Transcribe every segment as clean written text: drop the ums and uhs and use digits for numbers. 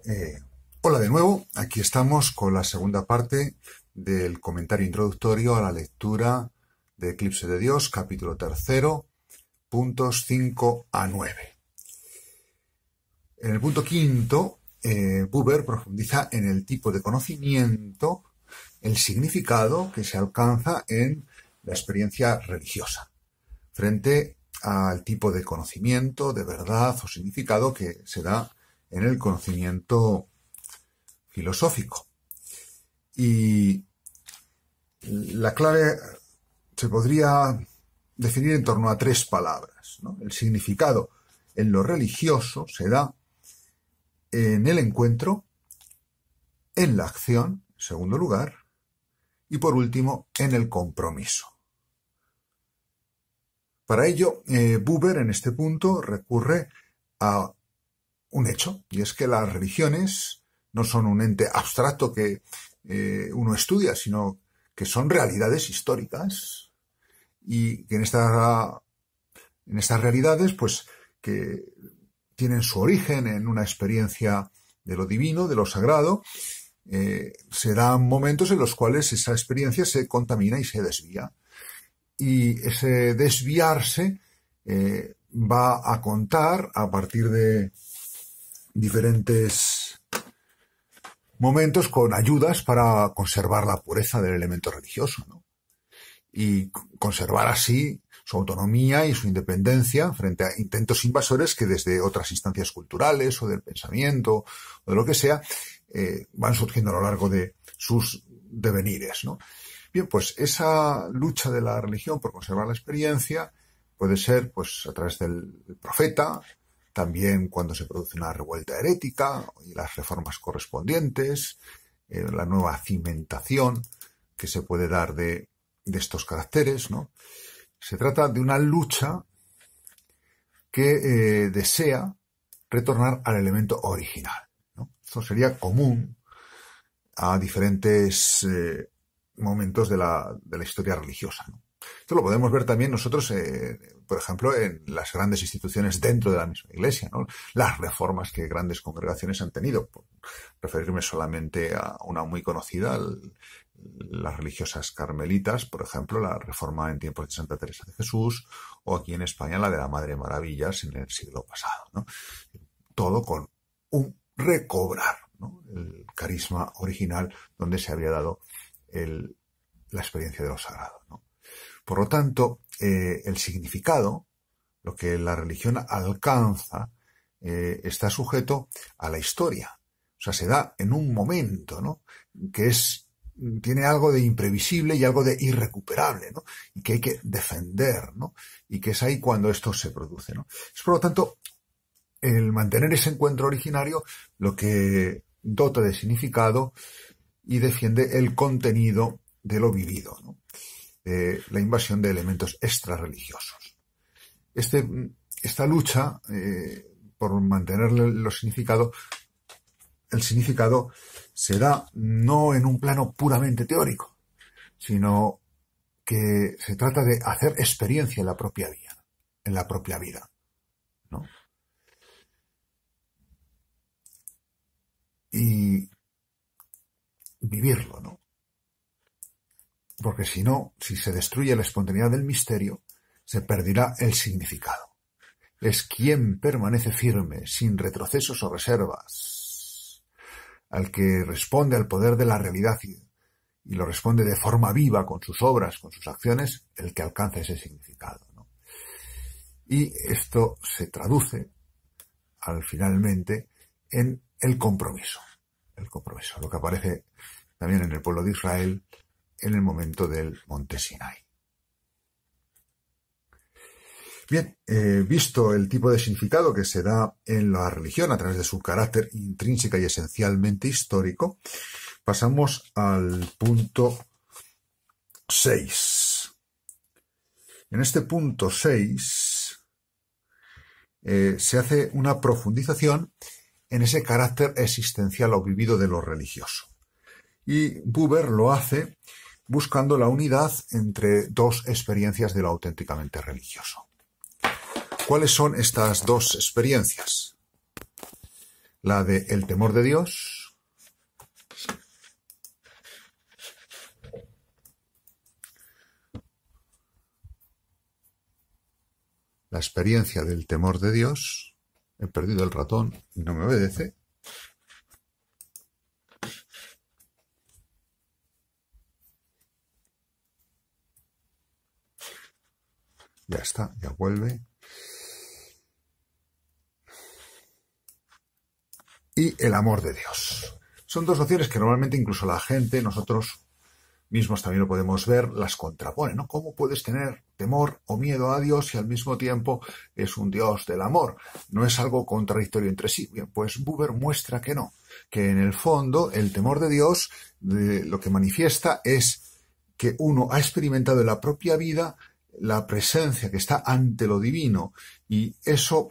Eh, Hola de nuevo, aquí estamos con la segunda parte del comentario introductorio a la lectura de Eclipse de Dios, capítulo 3, puntos 5 a 9. En el punto 5, Buber profundiza en el tipo de conocimiento, el significado que se alcanza en la experiencia religiosa, frente al tipo de conocimiento, de verdad o significado que se da en el conocimiento filosófico. Y la clave se podría definir en torno a 3 palabras, ¿no? El significado en lo religioso se da en el encuentro, en la acción, en segundo lugar, y por último, en el compromiso. Para ello, Buber en este punto recurre a un hecho, y es que las religiones no son un ente abstracto que uno estudia, sino que son realidades históricas y que en estas realidades, pues, que tienen su origen en una experiencia de lo divino, de lo sagrado, se dan momentos en los cuales esa experiencia se contamina y se desvía. Y ese desviarse va a contar a partir de diferentes momentos con ayudas para conservar la pureza del elemento religioso, ¿no? Y conservar así su autonomía y su independencia frente a intentos invasores que desde otras instancias culturales o del pensamiento o de lo que sea van surgiendo a lo largo de sus devenires, ¿no? Bien, pues esa lucha de la religión por conservar la experiencia puede ser pues a través del profeta, también cuando se produce una revuelta herética y las reformas correspondientes, la nueva cimentación que se puede dar de estos caracteres, ¿no? Se trata de una lucha que desea retornar al elemento original, ¿no? Esto sería común a diferentes momentos de la historia religiosa, ¿no? Esto lo podemos ver también nosotros, por ejemplo, en las grandes instituciones dentro de la misma Iglesia, ¿no? Las reformas que grandes congregaciones han tenido, por referirme solamente a una muy conocida, las religiosas carmelitas, por ejemplo, la reforma en tiempos de Santa Teresa de Jesús, o aquí en España la de la Madre Maravillas en el siglo pasado, ¿no? Todo con un recobrar, ¿no? El carisma original donde se había dado la experiencia de lo sagrado, ¿no? Por lo tanto, el significado, lo que la religión alcanza, está sujeto a la historia. O sea, se da en un momento, ¿no? Que tiene algo de imprevisible y algo de irrecuperable, ¿no? Y que hay que defender, ¿no? Y que es ahí cuando esto se produce, ¿no? Es, por lo tanto, el mantener ese encuentro originario lo que dota de significado y defiende el contenido de lo vivido, ¿no? La invasión de elementos extrarreligiosos. Esta lucha por mantener el significado se da no en un plano puramente teórico, sino que se trata de hacer experiencia en la propia vida, ¿no? Y vivirlo, ¿no? Porque si no, si se destruye la espontaneidad del misterio, se perderá el significado. Es quien permanece firme, sin retrocesos o reservas, al que responde al poder de la realidad y lo responde de forma viva con sus obras, con sus acciones, el que alcanza ese significado, ¿no? Y esto se traduce, finalmente, en el compromiso, lo que aparece también en el pueblo de Israel en el momento del monte Sinai. Bien, visto el tipo de significado que se da en la religión a través de su carácter intrínseca y esencialmente histórico, pasamos al punto 6. En este punto 6 se hace una profundización en ese carácter existencial o vivido de lo religioso. Y Buber lo hace buscando la unidad entre dos experiencias de lo auténticamente religioso. ¿Cuáles son estas dos experiencias? la de el temor de Dios, la experiencia del temor de Dios. He perdido el ratón y no me obedece. Ya está, ya vuelve. Y el amor de Dios. Son dos nociones que normalmente incluso la gente, nosotros mismos también lo podemos ver, las contrapone, ¿no? ¿Cómo puedes tener temor o miedo a Dios si al mismo tiempo es un Dios del amor? No es algo contradictorio entre sí. Bien, pues Buber muestra que no, que en el fondo el temor de Dios lo que manifiesta es que uno ha experimentado en la propia vida la presencia que está ante lo divino, y eso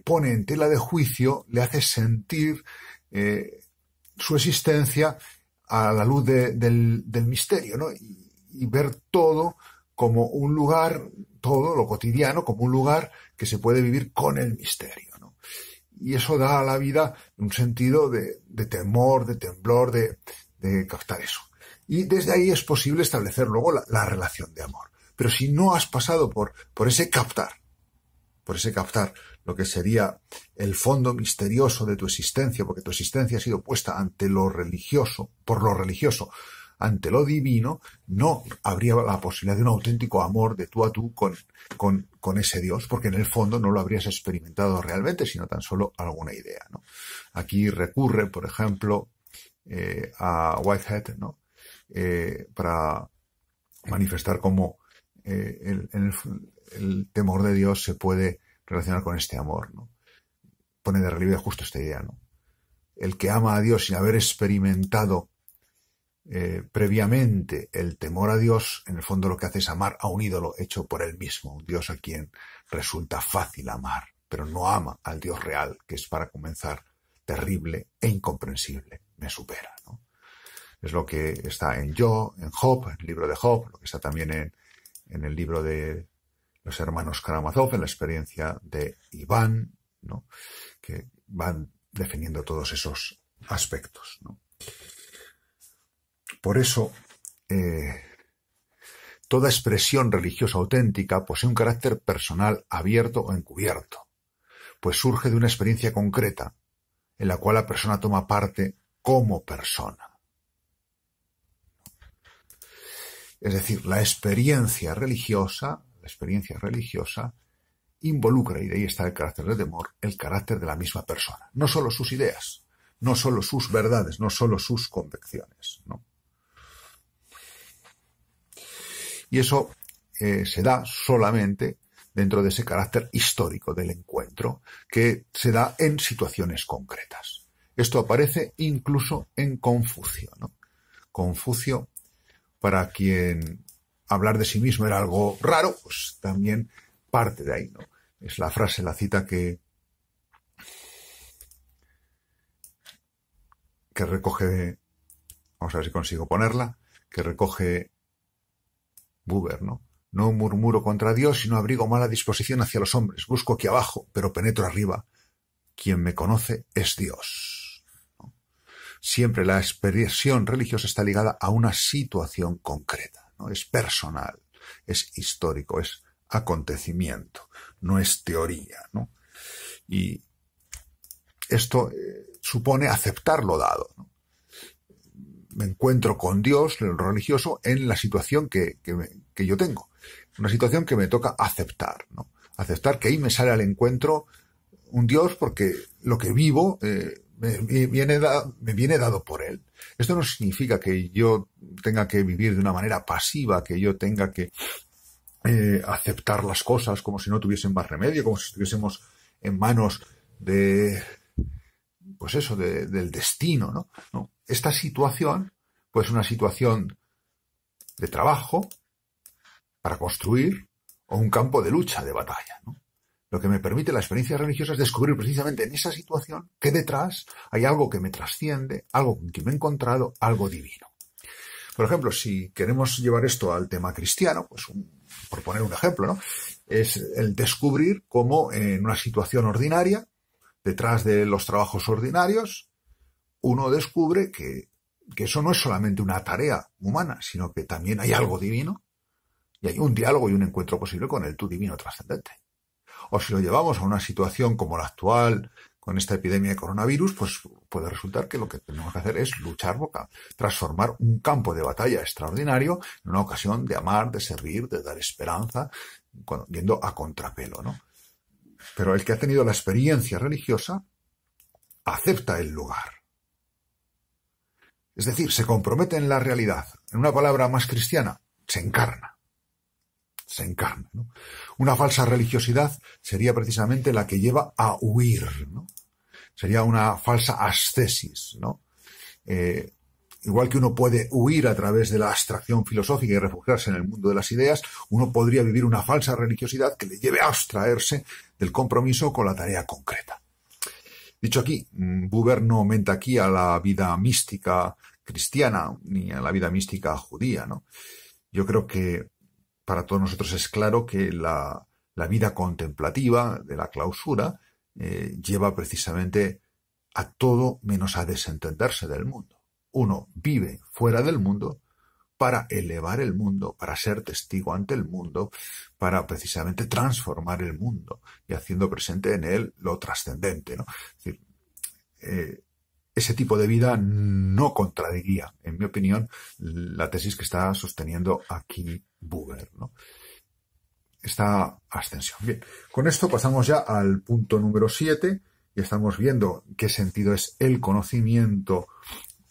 pone en tela de juicio, le hace sentir su existencia a la luz del misterio, ¿no? Y ver todo como un lugar, todo lo cotidiano, como un lugar que se puede vivir con el misterio, ¿no? Y eso da a la vida un sentido de temor, de temblor, de captar eso. Y desde ahí es posible establecer luego la relación de amor. Pero si no has pasado por ese captar lo que sería el fondo misterioso de tu existencia, porque tu existencia ha sido puesta ante lo religioso, por lo religioso, ante lo divino, no habría la posibilidad de un auténtico amor de tú a tú con ese Dios, porque en el fondo no lo habrías experimentado realmente, sino tan solo alguna idea, ¿no? Aquí recurre, por ejemplo, a Whitehead, ¿no? Para manifestar cómo el temor de Dios se puede relacionar con este amor, ¿no? Pone de relieve justo esta idea, ¿no? El que ama a Dios sin haber experimentado previamente el temor a Dios, en el fondo lo que hace es amar a un ídolo hecho por él mismo, un Dios a quien resulta fácil amar, pero no ama al Dios real, que es para comenzar terrible e incomprensible, me supera, ¿no? Es lo que está en Job, en el libro de Job, lo que está también en el libro de los hermanos Karamazov, en la experiencia de Iván, ¿no? Que van definiendo todos esos aspectos, ¿no? Por eso, toda expresión religiosa auténtica posee un carácter personal abierto o encubierto, pues surge de una experiencia concreta en la cual la persona toma parte como persona. Es decir, la experiencia religiosa involucra, y de ahí está el carácter del temor, el carácter de la misma persona. No solo sus ideas, no solo sus verdades, no solo sus convicciones, ¿no? Y eso se da solamente dentro de ese carácter histórico del encuentro, que se da en situaciones concretas. Esto aparece incluso en Confucio, ¿no? Confucio, para quien hablar de sí mismo era algo raro, pues también parte de ahí, ¿no? Es la frase, la cita que recoge, vamos a ver si consigo ponerla, que recoge Buber, ¿no? No murmuro contra Dios, sino abrigo mala disposición hacia los hombres. Busco aquí abajo, pero penetro arriba. Quien me conoce es Dios, ¿no? Siempre la expresión religiosa está ligada a una situación concreta, ¿no? Es personal, es histórico, es acontecimiento, no es teoría, ¿no? Y esto supone aceptar lo dado, ¿no? Me encuentro con Dios, lo religioso, en la situación que yo tengo. Una situación que me toca aceptar, ¿no? Aceptar que ahí me sale al encuentro un Dios porque lo que vivo me viene dado por Él. Esto no significa que yo tenga que vivir de una manera pasiva, que yo tenga que aceptar las cosas como si no tuviesen más remedio, como si estuviésemos en manos de, pues eso, del destino, ¿no? No. Esta situación, pues una situación de trabajo para construir o un campo de lucha, de batalla, ¿no? Lo que me permite la experiencia religiosa es descubrir precisamente en esa situación que detrás hay algo que me trasciende, algo con que me he encontrado, algo divino. Por ejemplo, si queremos llevar esto al tema cristiano, pues por poner un ejemplo, ¿no? Es el descubrir cómo en una situación ordinaria detrás de los trabajos ordinarios, uno descubre que eso no es solamente una tarea humana, sino que también hay algo divino y hay un diálogo y un encuentro posible con el tú divino trascendente. O si lo llevamos a una situación como la actual, con esta epidemia de coronavirus, pues puede resultar que lo que tenemos que hacer es luchar por transformar un campo de batalla extraordinario en una ocasión de amar, de servir, de dar esperanza, yendo a contrapelo, ¿no? Pero el que ha tenido la experiencia religiosa acepta el lugar. Es decir, se compromete en la realidad. En una palabra más cristiana, se encarna. Se encarna, ¿no? Una falsa religiosidad sería precisamente la que lleva a huir, ¿no? Sería una falsa ascesis, ¿no? Igual que uno puede huir a través de la abstracción filosófica y refugiarse en el mundo de las ideas, uno podría vivir una falsa religiosidad que le lleve a abstraerse del compromiso con la tarea concreta. Dicho aquí, Buber no aumenta aquí a la vida mística cristiana ni a la vida mística judía, ¿no? Yo creo que para todos nosotros es claro que la vida contemplativa de la clausura lleva precisamente a todo menos a desentenderse del mundo. Uno vive fuera del mundo para elevar el mundo, para ser testigo ante el mundo, para precisamente transformar el mundo y haciendo presente en él lo trascendente, ¿no? Es decir, ese tipo de vida no contradiría, en mi opinión, la tesis que está sosteniendo aquí Buber, ¿no? Esta ascensión. Bien, con esto pasamos ya al punto número 7 y estamos viendo qué sentido es el conocimiento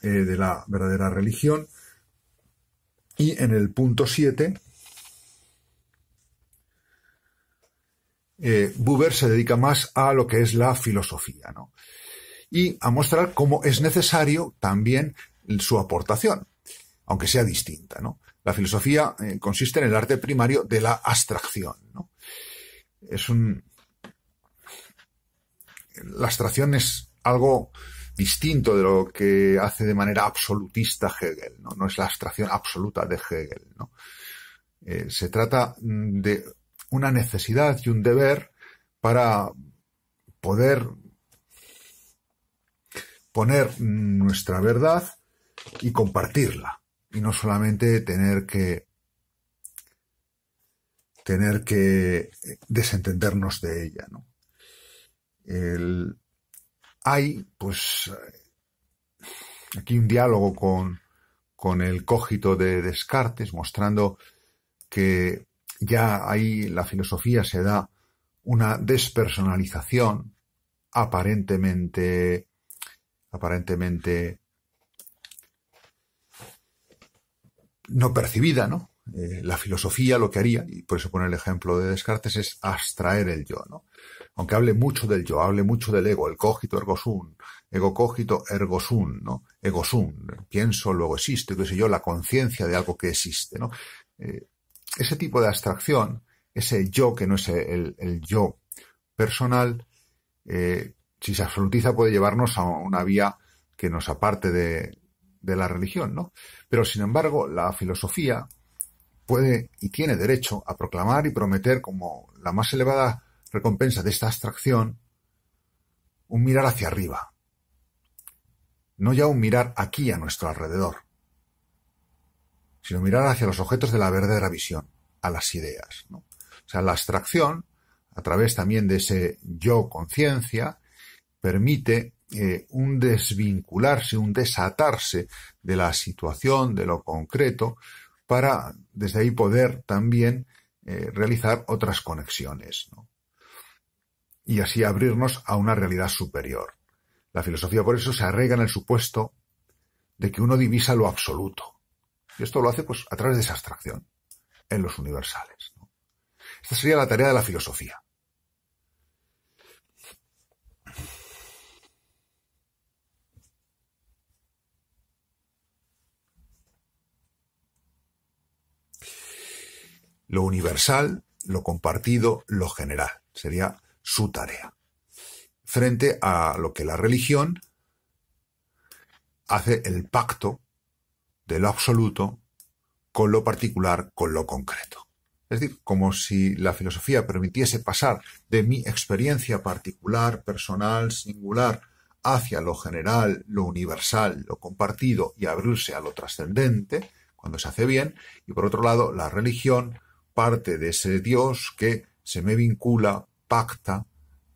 de la verdadera religión. Y en el punto 7, Buber se dedica más a lo que es la filosofía, ¿no? Y a mostrar cómo es necesario también su aportación, aunque sea distinta, ¿no? La filosofía consiste en el arte primario de la abstracción, ¿no? La abstracción es algo distinto de lo que hace de manera absolutista Hegel, ¿no? No es la abstracción absoluta de Hegel, ¿no? Se trata de una necesidad y un deber para poder poner nuestra verdad y compartirla, y no solamente tener que desentendernos de ella, ¿no? Hay, pues, aquí un diálogo con el cogito de Descartes, mostrando que ya ahí la filosofía se da una despersonalización aparentemente no percibida, ¿no? La filosofía lo que haría, y por eso pone el ejemplo de Descartes, es abstraer el yo, ¿no? Aunque hable mucho del yo, hable mucho del ego, el cogito ergo sum, ego cogito ergo sum, ¿no? Ego sum, pienso, luego existo, qué sé yo, la conciencia de algo que existe, ¿no? Ese tipo de abstracción, ese yo que no es el yo personal, si se absolutiza puede llevarnos a una vía que nos aparte de la religión, ¿no? Pero sin embargo, la filosofía puede y tiene derecho a proclamar y prometer como la más elevada recompensa de esta abstracción un mirar hacia arriba, no ya un mirar aquí a nuestro alrededor, sino mirar hacia los objetos de la verdadera visión, a las ideas, ¿no? O sea, la abstracción, a través también de ese yo conciencia, permite un desvincularse, un desatarse de la situación, de lo concreto, para desde ahí poder también realizar otras conexiones, ¿no? Y así abrirnos a una realidad superior. La filosofía por eso se arraiga en el supuesto de que uno divisa lo absoluto. Y esto lo hace pues a través de esa abstracción en los universales, ¿no? Esta sería la tarea de la filosofía. Lo universal, lo compartido, lo general. Sería su tarea. Frente a lo que la religión hace el pacto de lo absoluto con lo particular, con lo concreto. Es decir, como si la filosofía permitiese pasar de mi experiencia particular, personal, singular, hacia lo general, lo universal, lo compartido y abrirse a lo trascendente, cuando se hace bien, y por otro lado, la religión parte de ese Dios que se me vincula, pacta,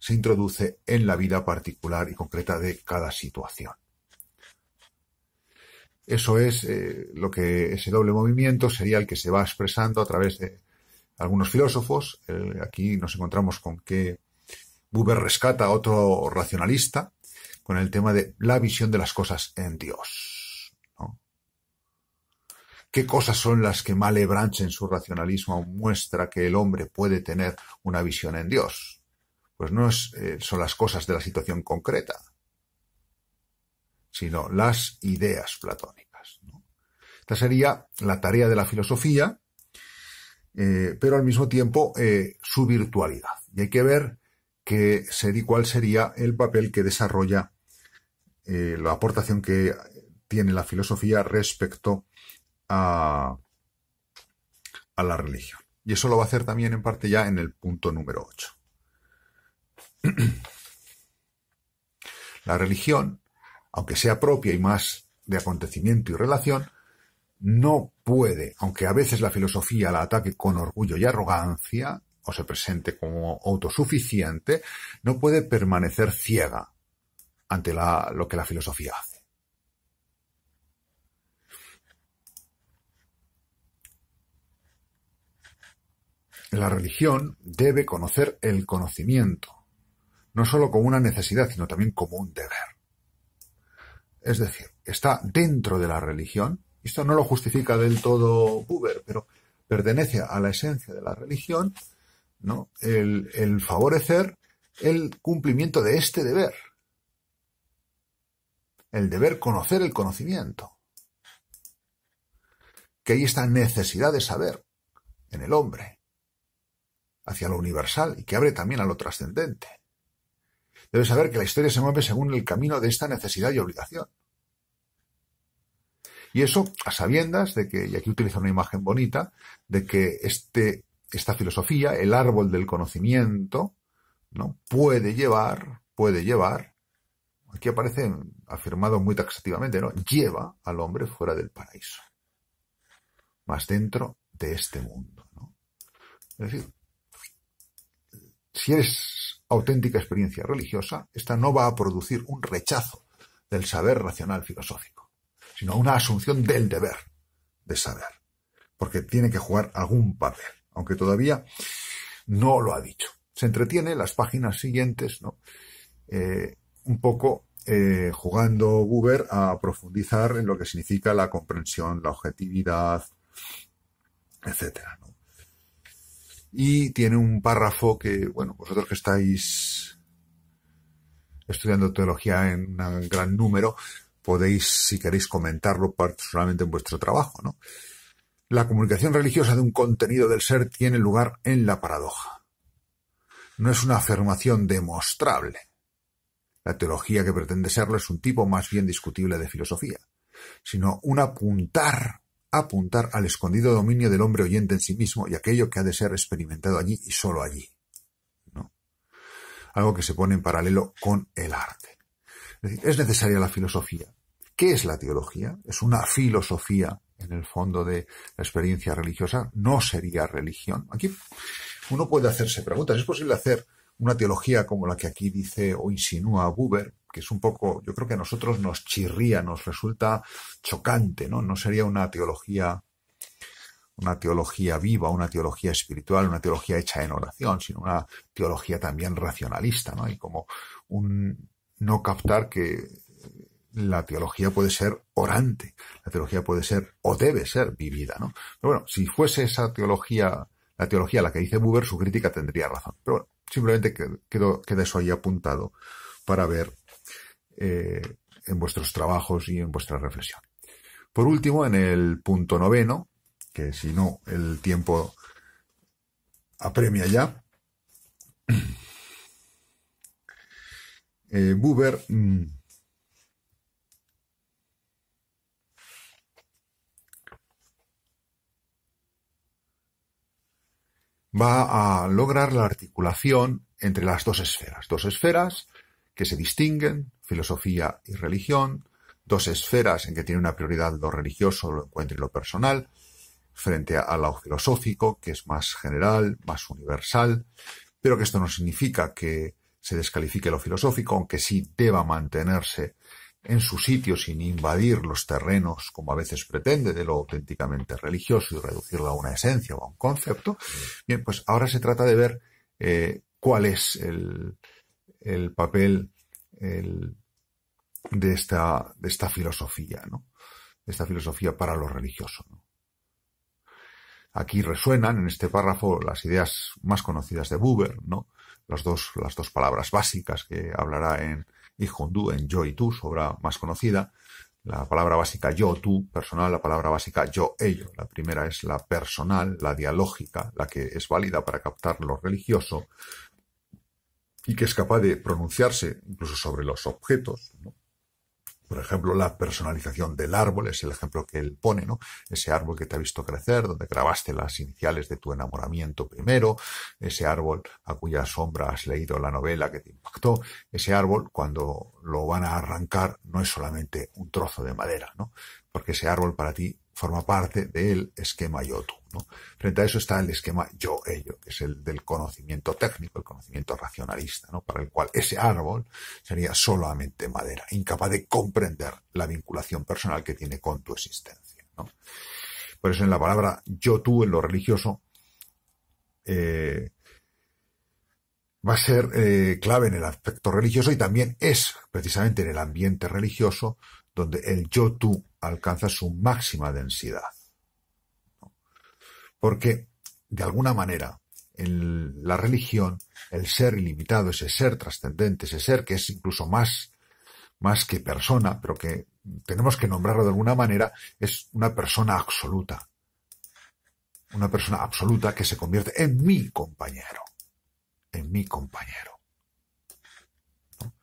se introduce en la vida particular y concreta de cada situación. Eso es lo que ese doble movimiento sería el que se va expresando a través de algunos filósofos. Aquí nos encontramos con que Buber rescata a otro racionalista con el tema de la visión de las cosas en Dios, ¿no? ¿Qué cosas son las que Malebranche en su racionalismo muestra que el hombre puede tener una visión en Dios? Pues no son las cosas de la situación concreta, sino las ideas platónicas, ¿no? Esta sería la tarea de la filosofía, pero al mismo tiempo su virtualidad. Y hay que ver cuál sería el papel que desarrolla la aportación que tiene la filosofía respecto a la religión. Y eso lo va a hacer también en parte ya en el punto número 8. La religión, aunque sea propia y más de acontecimiento y relación, no puede, aunque a veces la filosofía la ataque con orgullo y arrogancia, o se presente como autosuficiente, no puede permanecer ciega ante lo que la filosofía hace. La religión debe conocer el conocimiento, no solo como una necesidad, sino también como un deber. Es decir, está dentro de la religión, y esto no lo justifica del todo Buber, pero pertenece a la esencia de la religión, ¿no? El favorecer el cumplimiento de este deber. El deber conocer el conocimiento. Que hay esta necesidad de saber en el hombre, hacia lo universal y que abre también a lo trascendente. Debe saber que la historia se mueve según el camino de esta necesidad y obligación. Y eso a sabiendas de que, y aquí utilizo una imagen bonita, de que esta filosofía, el árbol del conocimiento, ¿no? puede llevar, aquí aparece afirmado muy taxativamente, ¿no? Lleva al hombre fuera del paraíso, más dentro de este mundo, ¿no? Es decir, si eres auténtica experiencia religiosa, esta no va a producir un rechazo del saber racional filosófico, sino una asunción del deber de saber, porque tiene que jugar algún papel, aunque todavía no lo ha dicho. Se entretiene en las páginas siguientes, ¿no? Un poco jugando Buber a profundizar en lo que significa la comprensión, la objetividad, etcétera, ¿no? Y tiene un párrafo que, bueno, vosotros que estáis estudiando teología en un gran número, podéis, si queréis, comentarlo personalmente en vuestro trabajo, ¿no? La comunicación religiosa de un contenido del ser tiene lugar en la paradoja. No es una afirmación demostrable. La teología que pretende serlo es un tipo más bien discutible de filosofía, sino un apuntar al escondido dominio del hombre oyente en sí mismo y aquello que ha de ser experimentado allí y solo allí, ¿no? Algo que se pone en paralelo con el arte. Es decir, es necesaria la filosofía. ¿Qué es la teología? Es una filosofía, en el fondo, de la experiencia religiosa. No sería religión. Aquí uno puede hacerse preguntas. ¿Es posible hacer una teología como la que aquí dice o insinúa Buber? Que es un poco, yo creo que a nosotros nos chirría, nos resulta chocante, ¿no? No sería una teología viva, una teología espiritual, una teología hecha en oración, sino una teología también racionalista, ¿no? Y como un no captar que la teología puede ser orante, la teología puede ser o debe ser vivida, ¿no? Pero bueno, si fuese esa teología, la teología a la que dice Buber, su crítica tendría razón. Pero bueno, simplemente queda eso ahí apuntado para ver en vuestros trabajos y en vuestra reflexión. Por último, en el punto 9, que si no el tiempo apremia ya, Buber va a lograr la articulación entre las dos esferas que se distinguen, filosofía y religión, dos esferas en que tiene una prioridad lo religioso, lo encuentro y lo personal, frente a lo filosófico, que es más general, más universal, pero que esto no significa que se descalifique lo filosófico, aunque sí deba mantenerse en su sitio sin invadir los terrenos, como a veces pretende, de lo auténticamente religioso y reducirlo a una esencia o a un concepto. Bien, pues ahora se trata de ver cuál es el papel de esta filosofía, ¿no? De esta filosofía para lo religioso, ¿no? Aquí resuenan en este párrafo las ideas más conocidas de Buber, ¿no? Las dos palabras básicas que hablará en Ihundu, en yo y tú, su obra más conocida. La palabra básica yo, tú, personal, la palabra básica yo, ello. La primera es la personal, la dialógica, la que es válida para captar lo religioso y que es capaz de pronunciarse incluso sobre los objetos, ¿no? Por ejemplo, la personalización del árbol es el ejemplo que él pone, ¿no? Ese árbol que te ha visto crecer, donde grabaste las iniciales de tu enamoramiento primero, ese árbol a cuya sombra has leído la novela que te impactó, ese árbol cuando lo van a arrancar no es solamente un trozo de madera, ¿no? Porque ese árbol para ti forma parte del esquema yo-tú, ¿no? Frente a eso está el esquema yo-ello, que es el del conocimiento técnico, el conocimiento racionalista, ¿no? Para el cual ese árbol sería solamente madera, incapaz de comprender la vinculación personal que tiene con tu existencia, ¿no? Por eso en la palabra yo-tú, en lo religioso, va a ser clave en el aspecto religioso y también es precisamente en el ambiente religioso donde el yo-tú alcanza su máxima densidad. Porque, de alguna manera, en la religión, el ser ilimitado, ese ser trascendente, ese ser que es incluso más que persona, pero que tenemos que nombrarlo de alguna manera, es una persona absoluta. Una persona absoluta que se convierte en mi compañero. En mi compañero. ¿No?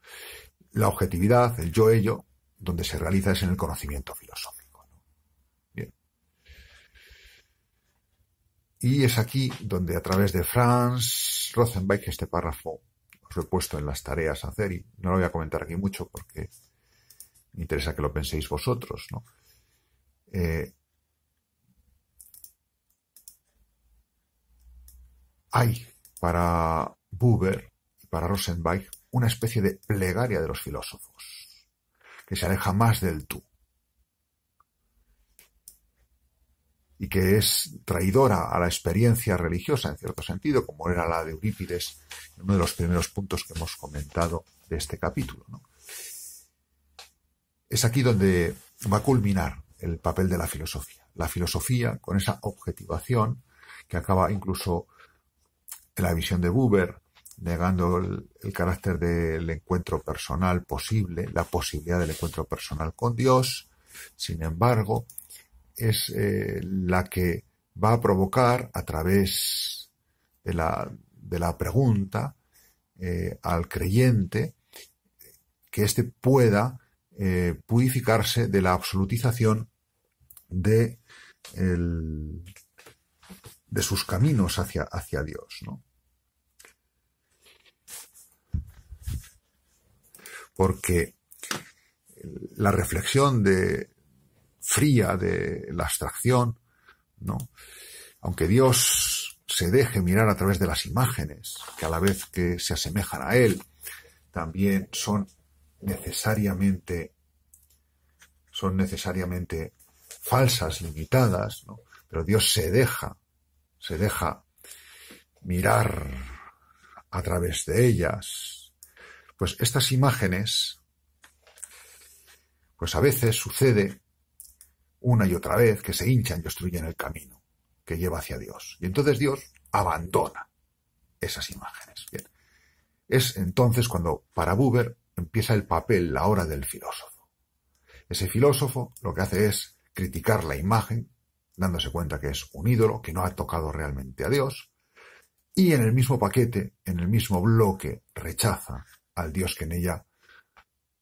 La objetividad, el yo-ello, donde se realiza es en el conocimiento filosófico, ¿no? Bien. Y es aquí donde a través de Franz Rothenbeck, este párrafo os lo he puesto en las tareas a hacer y no lo voy a comentar aquí mucho porque me interesa que lo penséis vosotros, ¿no? Hay para Buber y para Rothenbeck una especie de plegaria de los filósofos que se aleja más del tú y que es traidora a la experiencia religiosa en cierto sentido, como era la de Eurípides en uno de los primeros puntos que hemos comentado de este capítulo, ¿no? Es aquí donde va a culminar el papel de la filosofía. La filosofía, con esa objetivación que acaba incluso en la visión de Buber, negando el carácter del encuentro personal posible, la posibilidad del encuentro personal con Dios. Sin embargo, es la que va a provocar a través de la pregunta al creyente que éste pueda purificarse de la absolutización de sus caminos hacia Dios, ¿no? Porque la reflexión fría de la abstracción, ¿no? Aunque Dios se deje mirar a través de las imágenes, que a la vez que se asemejan a Él, también son necesariamente falsas, limitadas, ¿no? Pero Dios se deja mirar a través de ellas. Pues estas imágenes, pues a veces sucede una y otra vez que se hinchan y obstruyen el camino que lleva hacia Dios. Y entonces Dios abandona esas imágenes. Bien. Es entonces cuando para Buber empieza el papel, la hora del filósofo. Ese filósofo lo que hace es criticar la imagen, dándose cuenta que es un ídolo, que no ha tocado realmente a Dios, y en el mismo paquete, en el mismo bloque, rechaza al Dios que en ella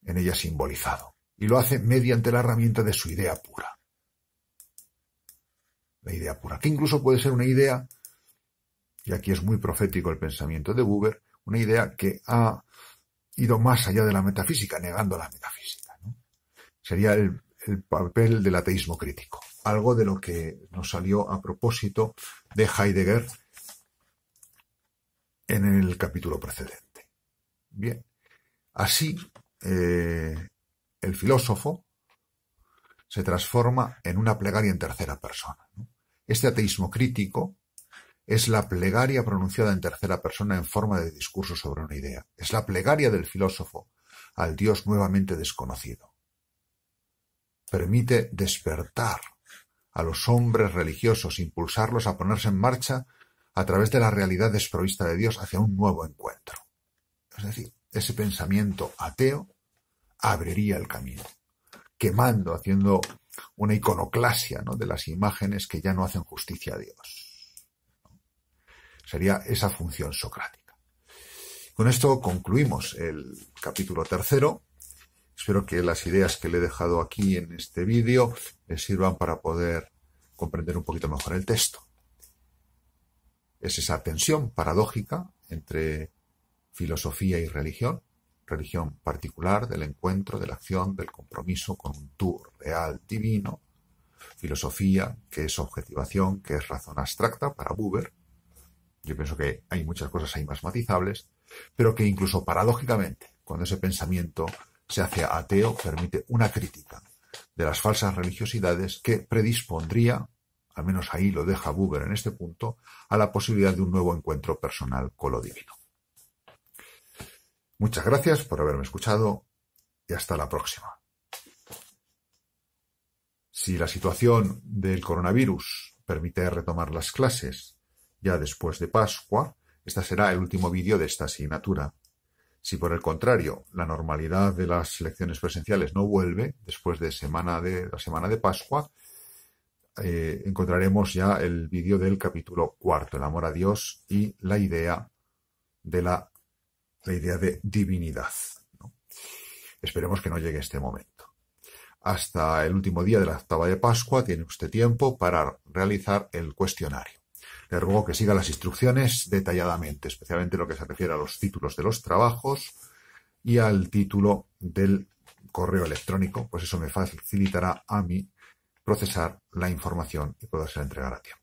ha simbolizado. Y lo hace mediante la herramienta de su idea pura. La idea pura, que incluso puede ser una idea y aquí es muy profético el pensamiento de Buber, una idea que ha ido más allá de la metafísica, negando la metafísica, ¿no? Sería el papel del ateísmo crítico, algo de lo que nos salió a propósito de Heidegger en el capítulo precedente. Bien, así el filósofo se transforma en una plegaria en tercera persona, ¿no? Este ateísmo crítico es la plegaria pronunciada en tercera persona en forma de discurso sobre una idea. Es la plegaria del filósofo al Dios nuevamente desconocido. Permite despertar a los hombres religiosos, impulsarlos a ponerse en marcha a través de la realidad desprovista de Dios hacia un nuevo encuentro. Es decir, ese pensamiento ateo abriría el camino, quemando, haciendo una iconoclasia, ¿no?, de las imágenes que ya no hacen justicia a Dios. Sería esa función socrática. Con esto concluimos el capítulo 3. Espero que las ideas que le he dejado aquí en este vídeo les sirvan para poder comprender un poquito mejor el texto. Es esa tensión paradójica entre filosofía y religión particular del encuentro, de la acción, del compromiso con un tú real divino, filosofía que es objetivación, que es razón abstracta para Buber. Yo pienso que hay muchas cosas ahí más matizables, pero que incluso paradójicamente, cuando ese pensamiento se hace ateo, permite una crítica de las falsas religiosidades que predispondría, al menos ahí lo deja Buber en este punto, a la posibilidad de un nuevo encuentro personal con lo divino. Muchas gracias por haberme escuchado y hasta la próxima. Si la situación del coronavirus permite retomar las clases ya después de Pascua, este será el último vídeo de esta asignatura. Si por el contrario la normalidad de las lecciones presenciales no vuelve después de la semana de Pascua, encontraremos ya el vídeo del capítulo 4, el amor a Dios y la idea de divinidad, ¿no? Esperemos que no llegue este momento. Hasta el último día de la octava de Pascua tiene usted tiempo para realizar el cuestionario. Le ruego que siga las instrucciones detalladamente, especialmente lo que se refiere a los títulos de los trabajos y al título del correo electrónico, pues eso me facilitará a mí procesar la información y poderse entregar a tiempo.